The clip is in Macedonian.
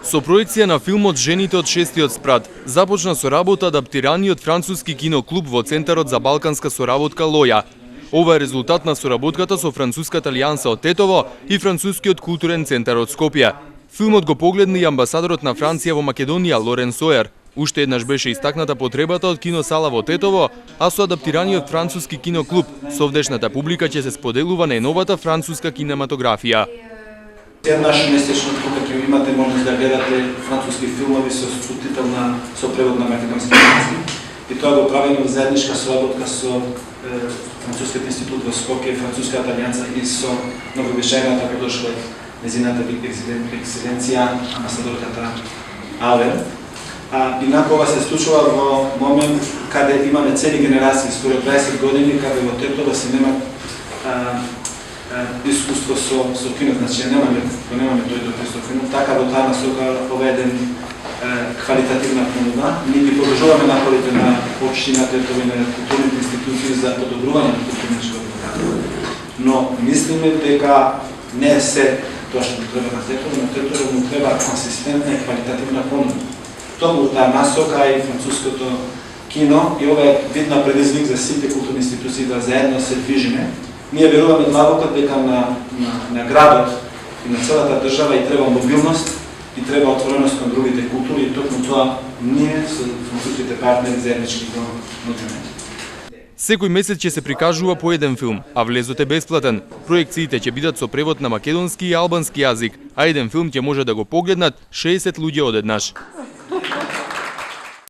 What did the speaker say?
Со проекција на филмот Жените од шестиот спрат започна со работа адаптираниот француски киноклуб во Центарот за балканска соработка Лоја. Ова е резултат на соработката со Француската алијанса од Тетово и Францускиот културен центар од Скопје. Филмот го погледна и амбасадорот на Франција во Македонија Лорен Сојер. Уште еднаш беше истакната потребата од киносала во Тетово, а со адаптираниот француски киноклуб совдешната публика ќе се споделува најновата француска кинематографија. Еднаш месечно тука ќе имате можност да гледате француски филмови со субтитол со превод на македонски език. И тоа го правиме во заедничка соработка со Францускиот институт во Скопје, Француската алијанса и со новообичаената подошла незината екселенција амбасадорката Ален. Инаку ова се случува во момент каде имаме цели генерации, скоро 20 години, каде во Тетово се нема искуство со кино, значи немаме тој допир со кино, така во таа насока ова е еден квалитативна понуда. Ние ги продолжуваме напорите на општината Тетово и на културните институции за подобрување на културниот живот. Но мислиме дека не е се тоа што треба на Тетово, но Тетово му треба консистентна и квалитативна понуда. Токму таа насока и француското кино и ова е видна предизвик за сите културни институции да заедно се движиме. Ние веруваме длабоко дека на градот и на целата држава и треба мобилност и треба отвореност кон другите култури и токму тоа ние со француските партнери заеднички го нудиме. Секој месец ќе се прикажува по еден филм, а влезот е бесплатен. Проекциите ќе бидат со превод на македонски и албански јазик, а еден филм ќе може да го погледнат 60 луѓе одеднаш.